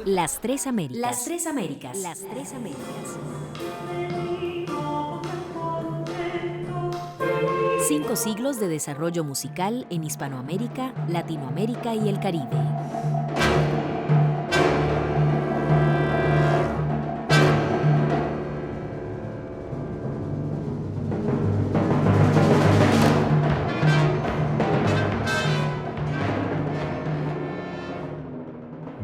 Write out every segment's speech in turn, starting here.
Las Tres Américas. Las Tres Américas. Las Tres Américas. 5 siglos de desarrollo musical en Hispanoamérica, Latinoamérica y el Caribe.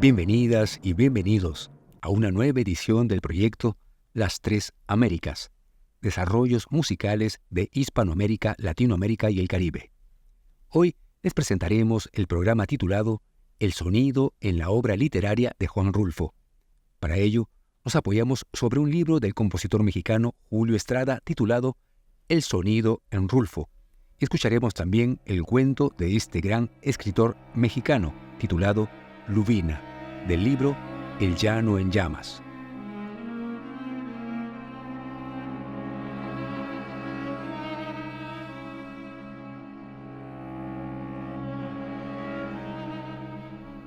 Bienvenidas y bienvenidos a una nueva edición del proyecto Las Tres Américas, desarrollos musicales de Hispanoamérica, Latinoamérica y el Caribe. Hoy les presentaremos el programa titulado El sonido en la obra literaria de Juan Rulfo. Para ello, nos apoyamos sobre un libro del compositor mexicano Julio Estrada titulado El sonido en Rulfo. Escucharemos también el cuento de este gran escritor mexicano titulado Lubina, del libro El llano en llamas.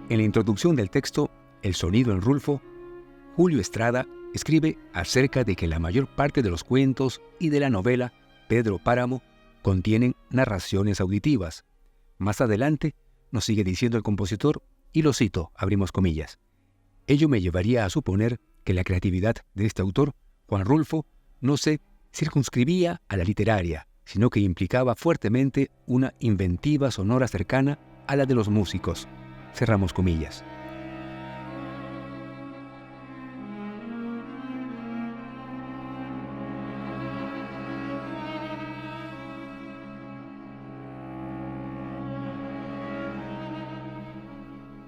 En la introducción del texto El sonido en Rulfo, Julio Estrada escribe acerca de que la mayor parte de los cuentos y de la novela Pedro Páramo contienen narraciones auditivas. Más adelante nos sigue diciendo el compositor, y lo cito, abrimos comillas: ello me llevaría a suponer que la creatividad de este autor, Juan Rulfo, no se circunscribía a la literaria, sino que implicaba fuertemente una inventiva sonora cercana a la de los músicos. Cerramos comillas.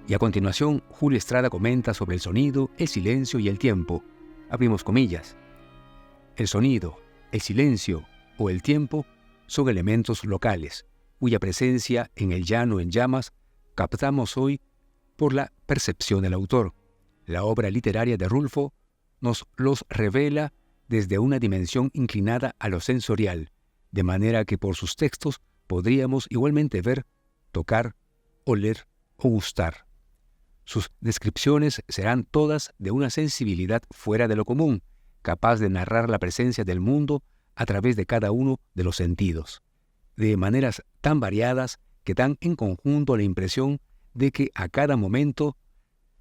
Y a continuación, Julio Estrada comenta sobre el sonido, el silencio y el tiempo. Abrimos comillas. El sonido, el silencio o el tiempo son elementos locales, cuya presencia en el llano en llamas captamos hoy por la percepción del autor. La obra literaria de Rulfo nos los revela desde una dimensión inclinada a lo sensorial, de manera que por sus textos podríamos igualmente ver, tocar, oler o gustar. Sus descripciones serán todas de una sensibilidad fuera de lo común, capaz de narrar la presencia del mundo a través de cada uno de los sentidos, de maneras tan variadas que dan en conjunto la impresión de que a cada momento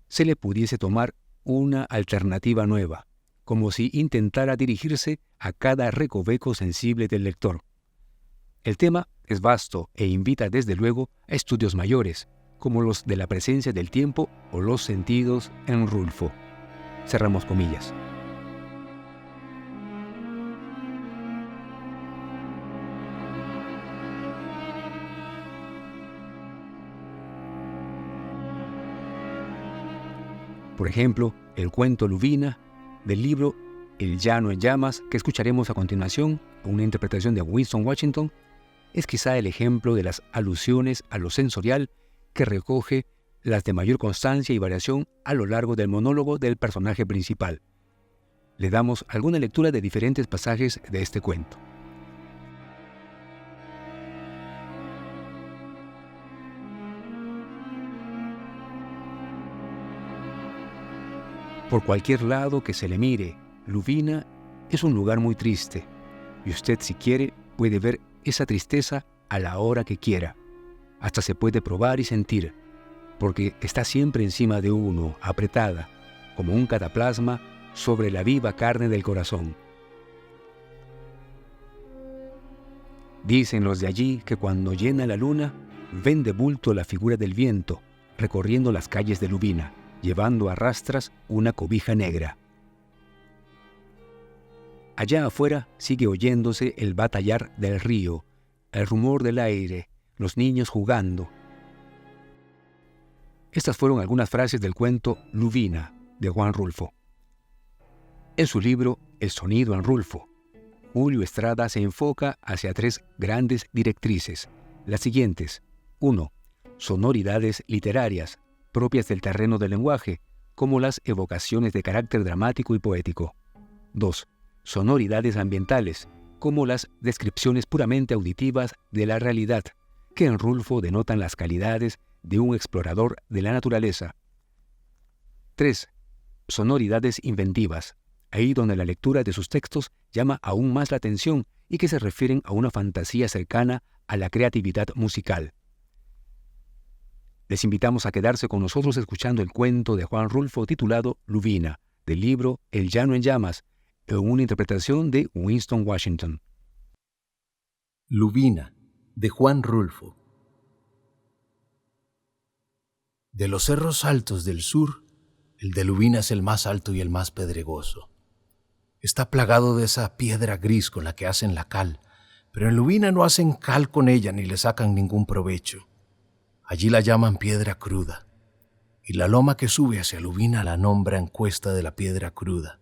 se le pudiese tomar una alternativa nueva, como si intentara dirigirse a cada recoveco sensible del lector. El tema es vasto e invita desde luego a estudios mayores, como los de la presencia del tiempo o los sentidos en Rulfo. Cerramos comillas. Por ejemplo, el cuento Lubina, del libro El llano en llamas, que escucharemos a continuación, una interpretación de Winston Washington, es quizá el ejemplo de las alusiones a lo sensorial que recoge las de mayor constancia y variación a lo largo del monólogo del personaje principal. Le damos alguna lectura de diferentes pasajes de este cuento. Por cualquier lado que se le mire, Lubina es un lugar muy triste, y usted, si quiere, puede ver esa tristeza a la hora que quiera. Hasta se puede probar y sentir, porque está siempre encima de uno, apretada, como un cataplasma sobre la viva carne del corazón. Dicen los de allí que cuando llena la luna, ven de bulto la figura del viento, recorriendo las calles de Lubina, llevando a rastras una cobija negra. Allá afuera sigue oyéndose el batallar del río, el rumor del aire, los niños jugando. Estas fueron algunas frases del cuento Lubina, de Juan Rulfo. En su libro El sonido en Rulfo, Julio Estrada se enfoca hacia 3 grandes directrices, las siguientes. 1. Sonoridades literarias, propias del terreno del lenguaje, como las evocaciones de carácter dramático y poético. 2. Sonoridades ambientales, como las descripciones puramente auditivas de la realidad, que en Rulfo denotan las calidades de un explorador de la naturaleza. 3. Sonoridades inventivas, ahí donde la lectura de sus textos llama aún más la atención y que se refieren a una fantasía cercana a la creatividad musical. Les invitamos a quedarse con nosotros escuchando el cuento de Juan Rulfo titulado Lubina, del libro El llano en llamas, en una interpretación de Winston Washington. Lubina, de Juan Rulfo. De los cerros altos del sur, el de Lubina es el más alto y el más pedregoso. Está plagado de esa piedra gris con la que hacen la cal, pero en Lubina no hacen cal con ella ni le sacan ningún provecho. Allí la llaman piedra cruda, y la loma que sube hacia Lubina la nombran Cuesta de la Piedra Cruda.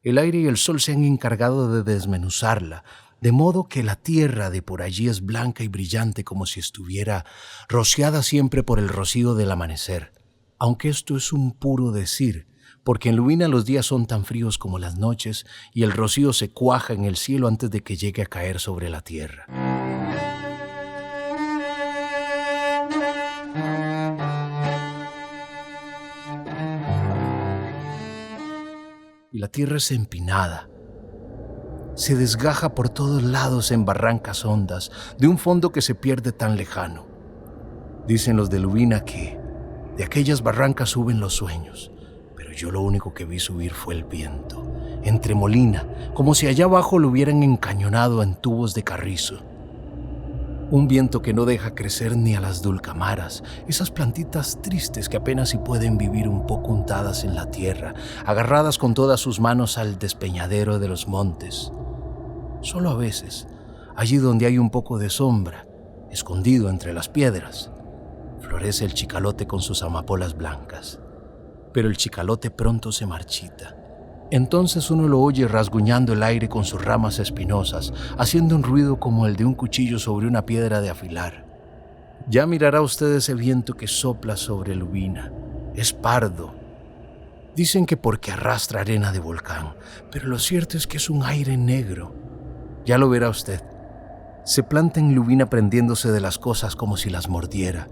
El aire y el sol se han encargado de desmenuzarla, de modo que la tierra de por allí es blanca y brillante como si estuviera rociada siempre por el rocío del amanecer, aunque esto es un puro decir, porque en Lubina los días son tan fríos como las noches y el rocío se cuaja en el cielo antes de que llegue a caer sobre la tierra. Y la tierra es empinada. Se desgaja por todos lados en barrancas hondas, de un fondo que se pierde tan lejano. Dicen los de Lubina que de aquellas barrancas suben los sueños, pero yo lo único que vi subir fue el viento, entremolina, como si allá abajo lo hubieran encañonado en tubos de carrizo. Un viento que no deja crecer ni a las dulcamaras, esas plantitas tristes que apenas si pueden vivir un poco untadas en la tierra, agarradas con todas sus manos al despeñadero de los montes. Solo a veces, allí donde hay un poco de sombra, escondido entre las piedras, florece el chicalote con sus amapolas blancas. Pero el chicalote pronto se marchita. Entonces uno lo oye rasguñando el aire con sus ramas espinosas, haciendo un ruido como el de un cuchillo sobre una piedra de afilar. Ya mirará usted ese viento que sopla sobre Lubina. Es pardo. Dicen que porque arrastra arena de volcán, pero lo cierto es que es un aire negro. Ya lo verá usted. Se planta en Lubina prendiéndose de las cosas como si las mordiera.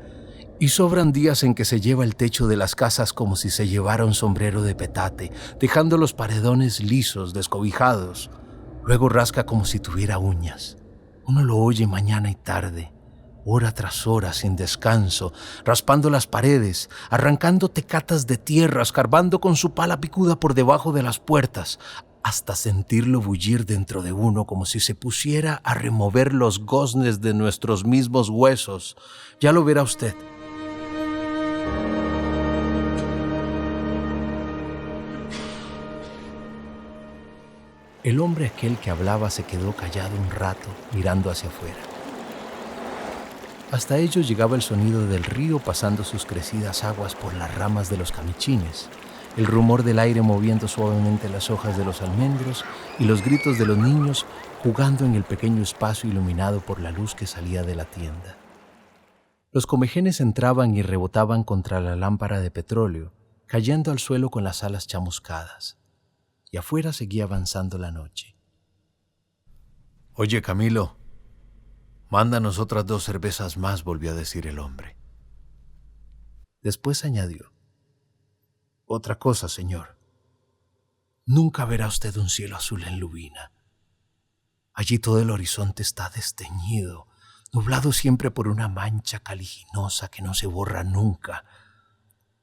Y sobran días en que se lleva el techo de las casas como si se llevara un sombrero de petate, dejando los paredones lisos, descobijados. Luego rasca como si tuviera uñas. Uno lo oye mañana y tarde, hora tras hora, sin descanso, raspando las paredes, arrancando tecatas de tierra, escarbando con su pala picuda por debajo de las puertas, hasta sentirlo bullir dentro de uno como si se pusiera a remover los goznes de nuestros mismos huesos. Ya lo verá usted. El hombre aquel que hablaba se quedó callado un rato, mirando hacia afuera. Hasta ellos llegaba el sonido del río pasando sus crecidas aguas por las ramas de los camichines, el rumor del aire moviendo suavemente las hojas de los almendros y los gritos de los niños jugando en el pequeño espacio iluminado por la luz que salía de la tienda. Los comejenes entraban y rebotaban contra la lámpara de petróleo, cayendo al suelo con las alas chamuscadas. Y afuera seguía avanzando la noche. «Oye, Camilo, mándanos otras 2 cervezas más», volvió a decir el hombre. Después añadió: «Otra cosa, señor. Nunca verá usted un cielo azul en Lubina. Allí todo el horizonte está desteñido, nublado siempre por una mancha caliginosa que no se borra nunca.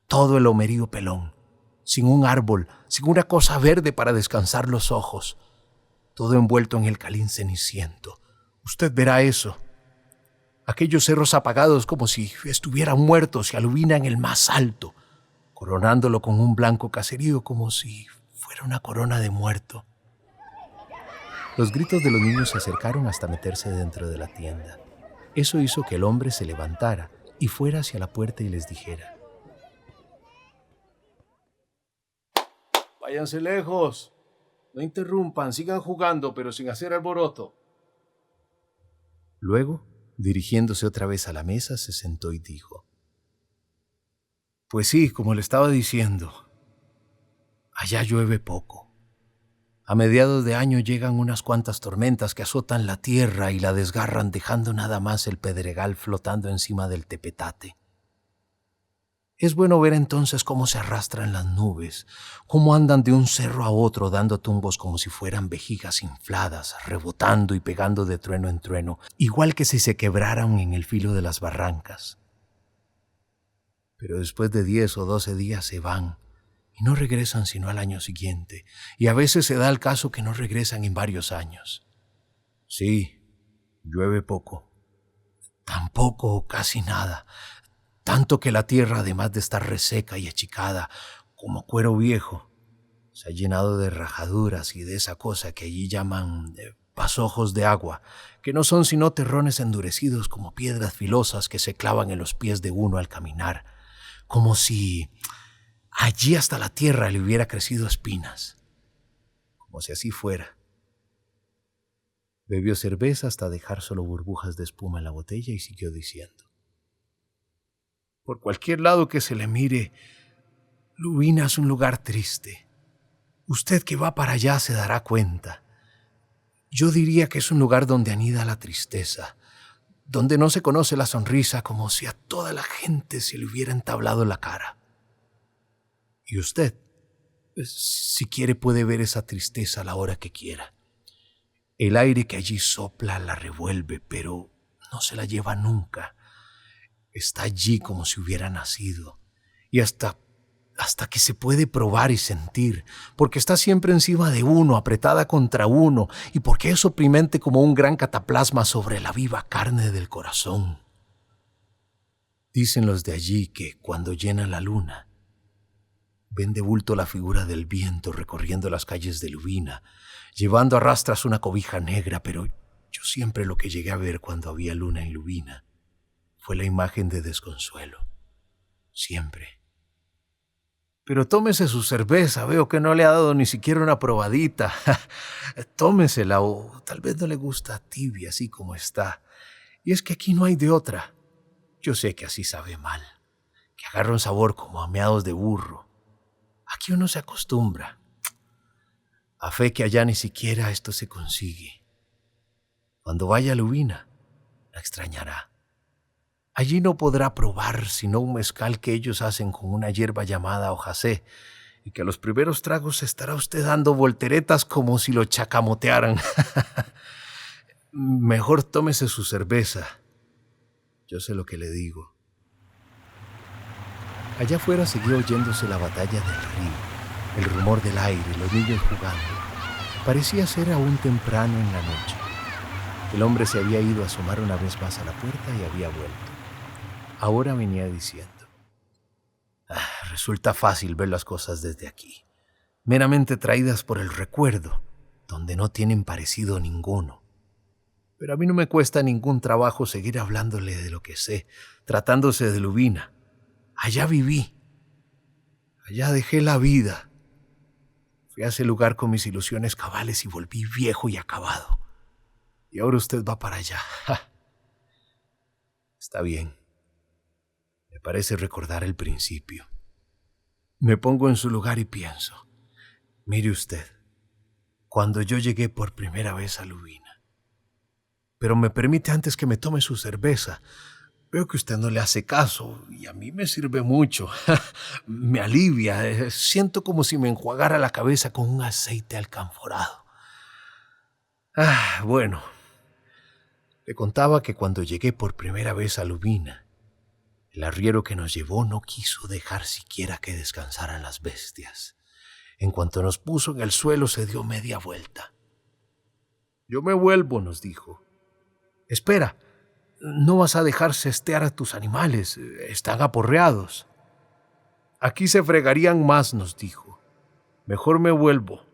Todo el lomerío pelón, sin un árbol, sin una cosa verde para descansar los ojos. Todo envuelto en el calín ceniciento. Usted verá eso. Aquellos cerros apagados como si estuvieran muertos y a Lubina en el más alto, coronándolo con un blanco caserío como si fuera una corona de muerto». Los gritos de los niños se acercaron hasta meterse dentro de la tienda. Eso hizo que el hombre se levantara y fuera hacia la puerta y les dijera: «Váyanse lejos, no interrumpan, sigan jugando, pero sin hacer alboroto». Luego, dirigiéndose otra vez a la mesa, se sentó y dijo: «Pues sí, como le estaba diciendo, allá llueve poco. A mediados de año llegan unas cuantas tormentas que azotan la tierra y la desgarran, dejando nada más el pedregal flotando encima del tepetate. Es bueno ver entonces cómo se arrastran las nubes, cómo andan de un cerro a otro dando tumbos como si fueran vejigas infladas, rebotando y pegando de trueno en trueno, igual que si se quebraran en el filo de las barrancas. Pero después de 10 o 12 días se van y no regresan sino al año siguiente, y a veces se da el caso que no regresan en varios años. Sí, llueve poco, tampoco o casi nada, tanto que la tierra, además de estar reseca y achicada como cuero viejo, se ha llenado de rajaduras y de esa cosa que allí llaman pasojos de agua, que no son sino terrones endurecidos como piedras filosas que se clavan en los pies de uno al caminar, como si allí hasta la tierra le hubiera crecido espinas, como si así fuera. Bebió cerveza hasta dejar solo burbujas de espuma en la botella y siguió diciendo: por cualquier lado que se le mire, Lubina es un lugar triste. Usted que va para allá se dará cuenta. Yo diría que es un lugar donde anida la tristeza, donde no se conoce la sonrisa, como si a toda la gente se le hubiera entablado la cara. Y usted, si quiere, puede ver esa tristeza a la hora que quiera. El aire que allí sopla la revuelve, pero no se la lleva nunca. Está allí como si hubiera nacido, y hasta que se puede probar y sentir, porque está siempre encima de uno, apretada contra uno, y porque es oprimente como un gran cataplasma sobre la viva carne del corazón. Dicen los de allí que cuando llena la luna, ven de bulto la figura del viento recorriendo las calles de Lubina, llevando a rastras una cobija negra, pero yo siempre lo que llegué a ver cuando había luna en Lubina fue la imagen de desconsuelo. Siempre. Pero tómese su cerveza, veo que no le ha dado ni siquiera una probadita. Tómesela, o tal vez no le gusta tibia así como está. Y es que aquí no hay de otra. Yo sé que así sabe mal, que agarra un sabor como a meados de burro. Aquí uno se acostumbra. A fe que allá ni siquiera esto se consigue. Cuando vaya a Lubina, la extrañará. Allí no podrá probar sino un mezcal que ellos hacen con una hierba llamada hojasé, y que a los primeros tragos estará usted dando volteretas como si lo chacamotearan. Mejor tómese su cerveza. Yo sé lo que le digo. Allá afuera seguía oyéndose la batalla del río, el rumor del aire, los niños jugando. Parecía ser aún temprano en la noche. El hombre se había ido a asomar una vez más a la puerta y había vuelto. Ahora venía diciendo: resulta fácil ver las cosas desde aquí, meramente traídas por el recuerdo, donde no tienen parecido ninguno. Pero a mí no me cuesta ningún trabajo seguir hablándole de lo que sé, tratándose de Lubina. Allá viví, allá dejé la vida. Fui a ese lugar con mis ilusiones cabales y volví viejo y acabado. Y ahora usted va para allá. ¡Ja! Está bien. Me parece recordar el principio. Me pongo en su lugar y pienso: mire usted, cuando yo llegué por primera vez a Lubina. Pero me permite antes que me tome su cerveza. Veo que usted no le hace caso y a mí me sirve mucho. Me alivia. Siento como si me enjuagara la cabeza con un aceite alcanforado. Bueno, le contaba que cuando llegué por primera vez a Lubina, el arriero que nos llevó no quiso dejar siquiera que descansaran las bestias. En cuanto nos puso en el suelo, se dio media vuelta. Yo me vuelvo, nos dijo. Espera, no vas a dejar cestear a tus animales, están aporreados. Aquí se fregarían más, nos dijo. Mejor me vuelvo.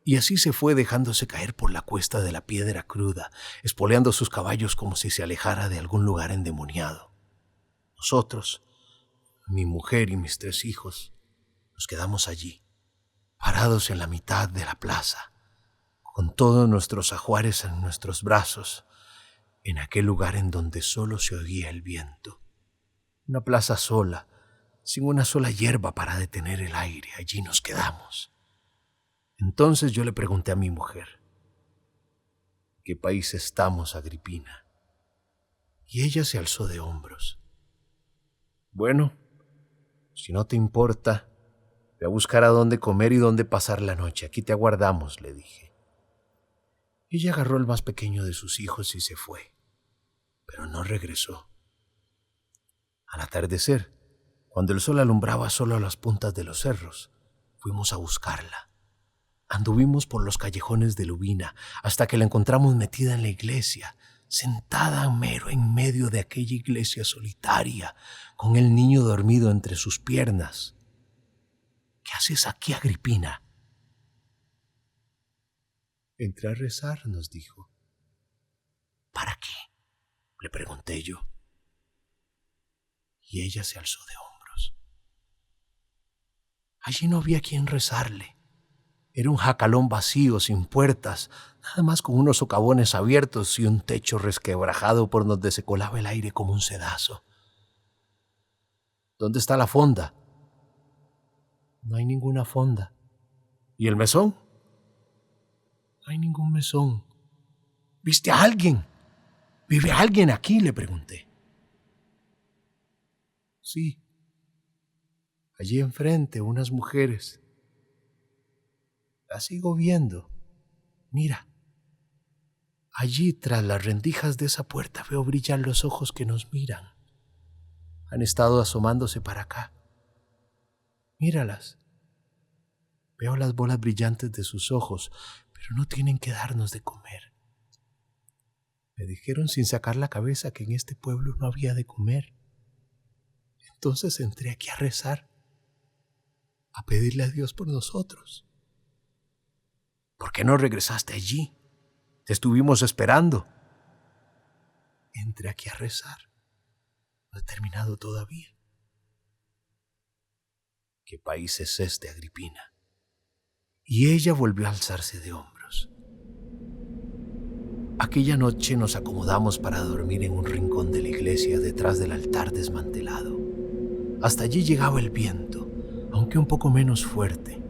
Y así se fue, dejándose caer por la cuesta de la piedra cruda, espoleando sus caballos como si se alejara de algún lugar endemoniado. Nosotros, mi mujer y mis 3 hijos, nos quedamos allí, parados en la mitad de la plaza, con todos nuestros ajuares en nuestros brazos, en aquel lugar en donde solo se oía el viento. Una plaza sola, sin una sola hierba para detener el aire. Allí nos quedamos. Entonces yo le pregunté a mi mujer: ¿en qué país estamos, Agripina? Y ella se alzó de hombros. Bueno, Si no te importa, ve a buscar a dónde comer y dónde pasar la noche. Aquí te aguardamos, le dije. Ella agarró el más pequeño de sus hijos y se fue, pero no regresó. Al atardecer, cuando el sol alumbraba solo las puntas de los cerros, fuimos a buscarla. Anduvimos por los callejones de Lubina hasta que la encontramos metida en la iglesia, sentada mero en medio de aquella iglesia solitaria, con el niño dormido entre sus piernas. ¿Qué haces aquí, Agripina? Entré a rezar, nos dijo. ¿Para qué?, le pregunté yo. Y ella se alzó de hombros. Allí no había quien rezarle. Era un jacalón vacío, sin puertas, nada más con unos socavones abiertos y un techo resquebrajado por donde se colaba el aire como un sedazo. ¿Dónde está la fonda? No hay ninguna fonda. ¿Y el mesón? No hay ningún mesón. ¿Viste a alguien? ¿Vive alguien aquí?, le pregunté. Sí. Allí enfrente, unas mujeres. Las sigo viendo. Mira. Allí, tras las rendijas de esa puerta, veo brillar los ojos que nos miran. Han estado asomándose para acá. Míralas. Veo las bolas brillantes de sus ojos, pero no tienen que darnos de comer. Me dijeron sin sacar la cabeza que en este pueblo no había de comer. Entonces entré aquí a rezar, a pedirle a Dios por nosotros. ¿Por qué no regresaste allí? Te estuvimos esperando. Entré aquí a rezar. No he terminado todavía. ¿Qué país es este, Agripina? Y ella volvió a alzarse de hombros. Aquella noche nos acomodamos para dormir en un rincón de la iglesia detrás del altar desmantelado. Hasta allí llegaba el viento, aunque un poco menos fuerte.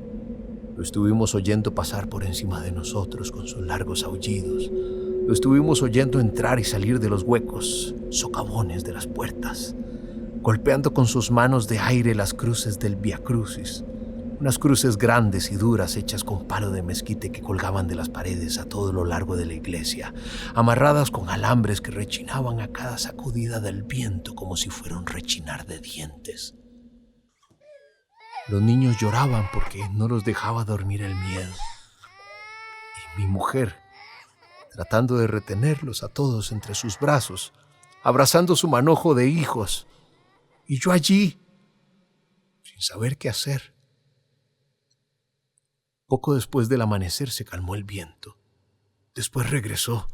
Lo estuvimos oyendo pasar por encima de nosotros con sus largos aullidos. Lo estuvimos oyendo entrar y salir de los huecos, socavones de las puertas, golpeando con sus manos de aire las cruces del Vía Crucis, unas cruces grandes y duras hechas con palo de mezquite que colgaban de las paredes a todo lo largo de la iglesia, amarradas con alambres que rechinaban a cada sacudida del viento como si fuera un rechinar de dientes. Los niños lloraban porque no los dejaba dormir el miedo. Y mi mujer, tratando de retenerlos a todos entre sus brazos, abrazando su manojo de hijos, y yo allí, sin saber qué hacer. Poco después del amanecer se calmó el viento. Después regresó,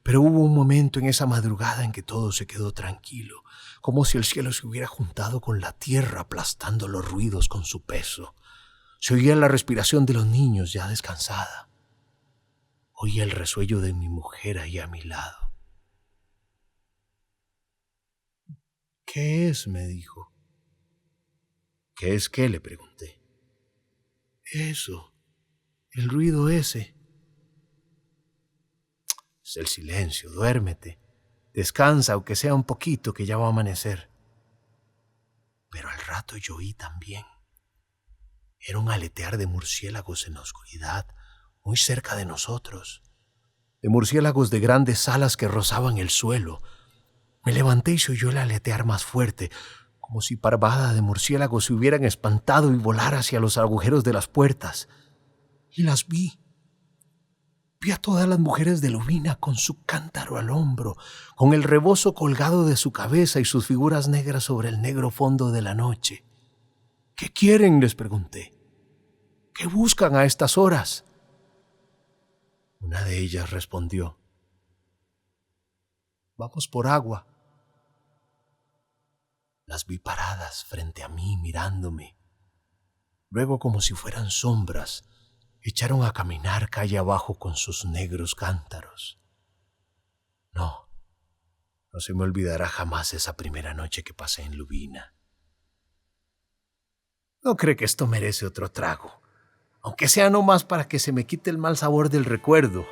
pero hubo un momento en esa madrugada en que todo se quedó tranquilo, como si el cielo se hubiera juntado con la tierra aplastando los ruidos con su peso. Se oía la respiración de los niños ya descansada. Oía el resuello de mi mujer ahí a mi lado. ¿Qué es?, me dijo. ¿Qué es qué?, le pregunté. Eso, el ruido ese. Es el silencio, duérmete. Descansa, aunque sea un poquito, que ya va a amanecer. Pero al rato yo oí también. Era un aletear de murciélagos en la oscuridad, muy cerca de nosotros. De murciélagos de grandes alas que rozaban el suelo. Me levanté y se oyó el aletear más fuerte, como si parvada de murciélagos se hubieran espantado y volar hacia los agujeros de las puertas. Y las vi. Vi a todas las mujeres de Lubina con su cántaro al hombro, con el rebozo colgado de su cabeza y sus figuras negras sobre el negro fondo de la noche. ¿Qué quieren?, les pregunté. ¿Qué buscan a estas horas? Una de ellas respondió: vamos por agua. Las vi paradas frente a mí mirándome. Luego, como si fueran sombras, echaron a caminar calle abajo con sus negros cántaros. No se me olvidará jamás esa primera noche que pasé en Lubina. ¿No cree que esto merece otro trago? Aunque sea no más para que se me quite el mal sabor del recuerdo.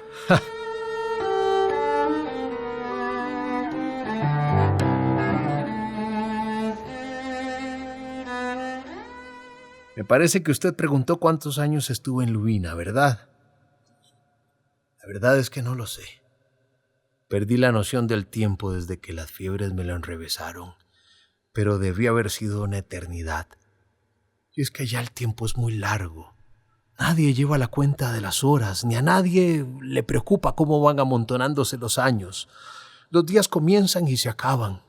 Me parece que usted preguntó cuántos años estuve en Lubina, ¿verdad? La verdad es que no lo sé. Perdí la noción del tiempo desde que las fiebres me lo enrevesaron, pero debió haber sido una eternidad. Y es que ya el tiempo es muy largo. Nadie lleva la cuenta de las horas, ni a nadie le preocupa cómo van amontonándose los años. Los días comienzan y se acaban.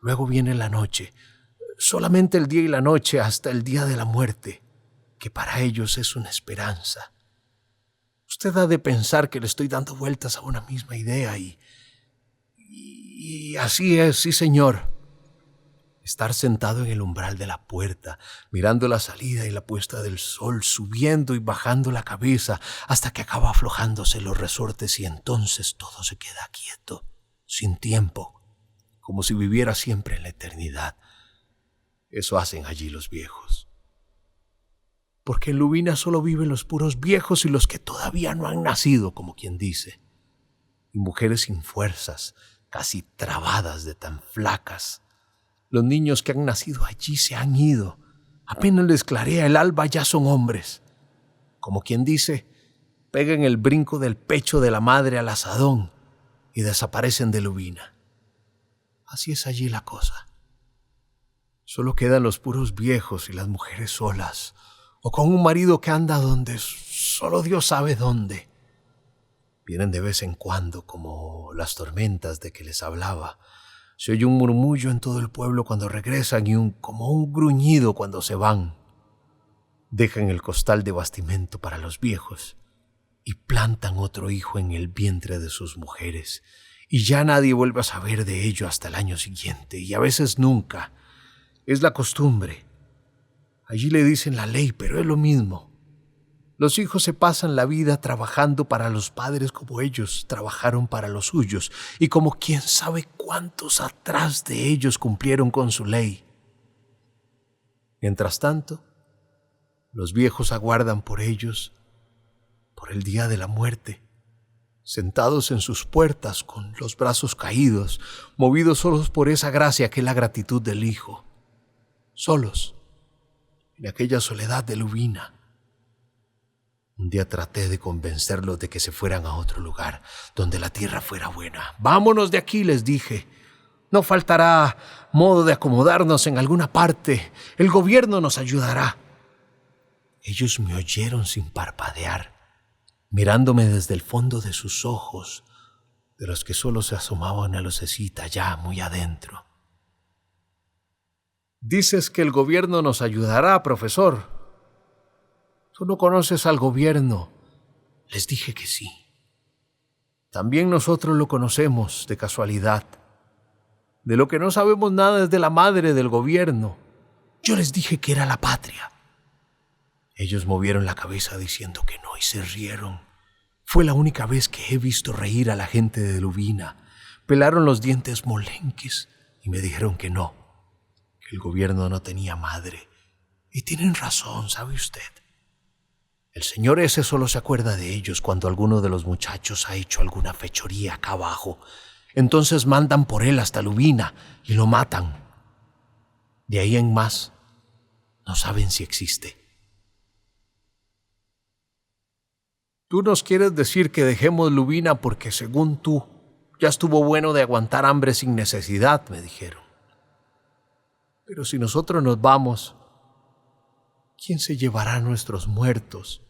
Luego viene la noche. Solamente el día y la noche hasta el día de la muerte, que para ellos es una esperanza. Usted ha de pensar que le estoy dando vueltas a una misma idea y así es, sí señor. Estar sentado en el umbral de la puerta, mirando la salida y la puesta del sol, subiendo y bajando la cabeza hasta que acaba aflojándose los resortes y entonces todo se queda quieto, sin tiempo, como si viviera siempre en la eternidad. Eso hacen allí los viejos. Porque en Lubina solo viven los puros viejos y los que todavía no han nacido, como quien dice. Y mujeres sin fuerzas, casi trabadas de tan flacas. Los niños que han nacido allí se han ido. Apenas les clarea el alba, ya son hombres. Como quien dice, pegan el brinco del pecho de la madre al asadón y desaparecen de Lubina. Así es allí la cosa. Solo quedan los puros viejos y las mujeres solas, o con un marido que anda donde solo Dios sabe dónde. Vienen de vez en cuando, como las tormentas de que les hablaba. Se oye un murmullo en todo el pueblo cuando regresan y como un gruñido cuando se van. Dejan el costal de bastimento para los viejos y plantan otro hijo en el vientre de sus mujeres. Y ya nadie vuelve a saber de ello hasta el año siguiente, y a veces nunca. Es la costumbre. Allí le dicen la ley, pero es lo mismo. Los hijos se pasan la vida trabajando para los padres como ellos trabajaron para los suyos, y como quién sabe cuántos atrás de ellos cumplieron con su ley. Mientras tanto, los viejos aguardan por ellos, por el día de la muerte, sentados en sus puertas con los brazos caídos, movidos solos por esa gracia que es la gratitud del hijo. Solos, en aquella soledad de Lubina. Un día traté de convencerlos de que se fueran a otro lugar, donde la tierra fuera buena. Vámonos de aquí, les dije. No faltará modo de acomodarnos en alguna parte. El gobierno nos ayudará. Ellos me oyeron sin parpadear, mirándome desde el fondo de sus ojos, de los que solo se asomaba una lucecita ya muy adentro. Dices que el gobierno nos ayudará, profesor. Tú no conoces al gobierno. Les dije que sí. También nosotros lo conocemos de casualidad. De lo que no sabemos nada es de la madre del gobierno. Yo les dije que era la patria. Ellos movieron la cabeza diciendo que no y se rieron. Fue la única vez que he visto reír a la gente de Lubina. Pelaron los dientes molenques y me dijeron que no, que el gobierno no tenía madre. Y tienen razón, ¿sabe usted? El señor ese solo se acuerda de ellos cuando alguno de los muchachos ha hecho alguna fechoría acá abajo. Entonces mandan por él hasta Lubina y lo matan. De ahí en más, no saben si existe. Tú nos quieres decir que dejemos Lubina porque, según tú, ya estuvo bueno de aguantar hambre sin necesidad, me dijeron. Pero si nosotros nos vamos, ¿quién se llevará a nuestros muertos?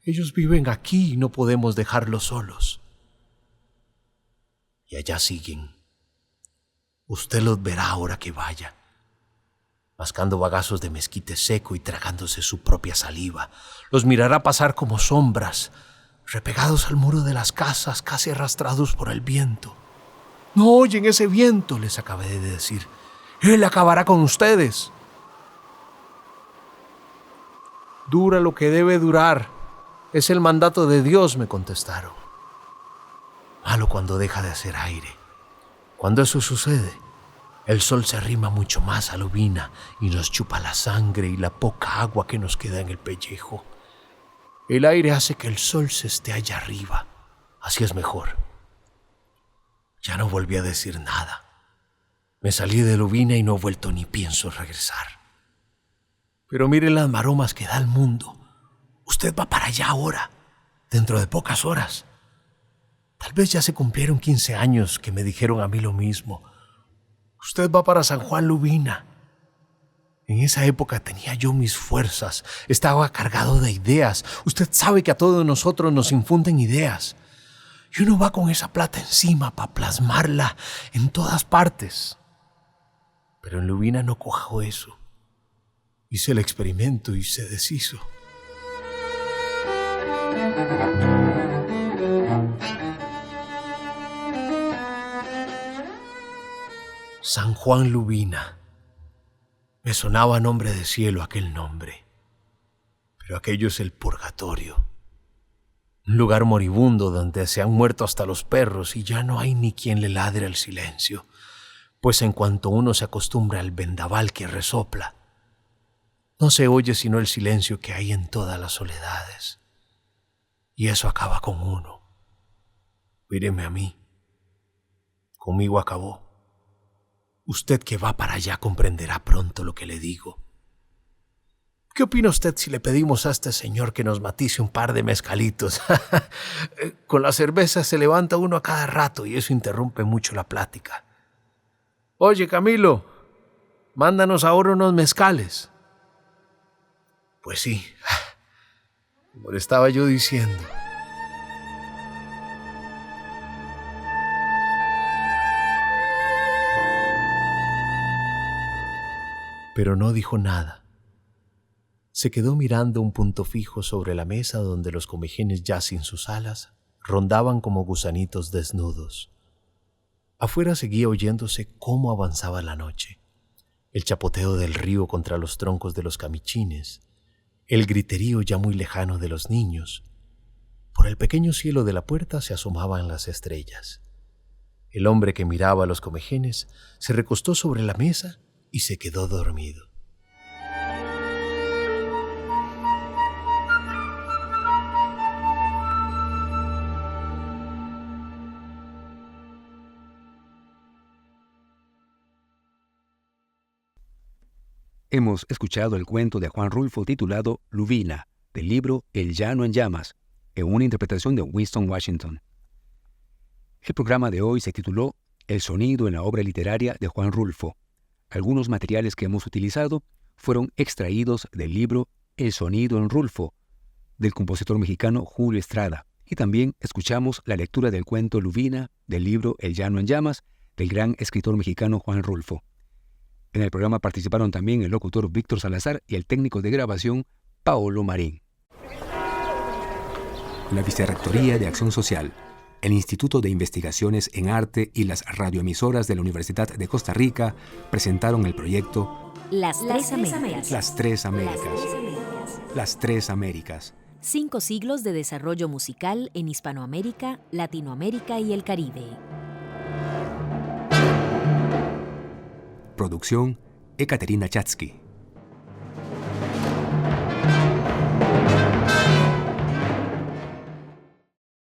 Ellos viven aquí y no podemos dejarlos solos. Y allá siguen. Usted los verá ahora que vaya, mascando bagazos de mezquite seco y tragándose su propia saliva. Los mirará pasar como sombras, repegados al muro de las casas, casi arrastrados por el viento. No oyen ese viento, les acabé de decir. Él acabará con ustedes. Dura lo que debe durar. Es el mandato de Dios, me contestaron. Malo cuando deja de hacer aire. Cuando eso sucede, el sol se arrima mucho más a Lubina y nos chupa la sangre y la poca agua que nos queda en el pellejo. El aire hace que el sol se esté allá arriba. Así es mejor. Ya no volví a decir nada. Me salí de Lubina y no he vuelto ni pienso regresar. Pero mire las maromas que da el mundo. Usted va para allá ahora, dentro de pocas horas. Tal vez ya se cumplieron 15 años que me dijeron a mí lo mismo. Usted va para San Juan Lubina. En esa época tenía yo mis fuerzas, estaba cargado de ideas. Usted sabe que a todos nosotros nos infunden ideas. Y uno va con esa plata encima para plasmarla en todas partes. Pero en Lubina no cuajó eso. Hice el experimento y se deshizo. San Juan Lubina. Me sonaba nombre de cielo aquel nombre. Pero aquello es el purgatorio. Un lugar moribundo donde se han muerto hasta los perros y ya no hay ni quien le ladre al silencio, pues en cuanto uno se acostumbra al vendaval que resopla, no se oye sino el silencio que hay en todas las soledades. Y eso acaba con uno. Míreme a mí. Conmigo acabó. Usted que va para allá comprenderá pronto lo que le digo. ¿Qué opina usted si le pedimos a este señor que nos matice un par de mezcalitos? Con la cerveza se levanta uno a cada rato y eso interrumpe mucho la plática. Oye, Camilo, mándanos ahora unos mezcales. Pues sí, como le estaba yo diciendo. Pero no dijo nada. Se quedó mirando un punto fijo sobre la mesa donde los comejenes ya sin sus alas rondaban como gusanitos desnudos. Afuera seguía oyéndose cómo avanzaba la noche, el chapoteo del río contra los troncos de los camichines, el griterío ya muy lejano de los niños. Por el pequeño cielo de la puerta se asomaban las estrellas. El hombre que miraba a los comejenes se recostó sobre la mesa y se quedó dormido. Hemos escuchado el cuento de Juan Rulfo titulado Lubina, del libro El llano en llamas, en una interpretación de Winston Washington. El programa de hoy se tituló El sonido en la obra literaria de Juan Rulfo. Algunos materiales que hemos utilizado fueron extraídos del libro El sonido en Rulfo, del compositor mexicano Julio Estrada, y también escuchamos la lectura del cuento Lubina, del libro El llano en llamas, del gran escritor mexicano Juan Rulfo. En el programa participaron también el locutor Víctor Salazar y el técnico de grabación Paolo Marín. La Vicerrectoría de Acción Social, el Instituto de Investigaciones en Arte y las radioemisoras de la Universidad de Costa Rica presentaron el proyecto Las Tres Américas. Las Tres Américas. Las Tres Américas. 5 siglos de desarrollo musical en Hispanoamérica, Latinoamérica y el Caribe. Producción, Ekaterina Chatsky.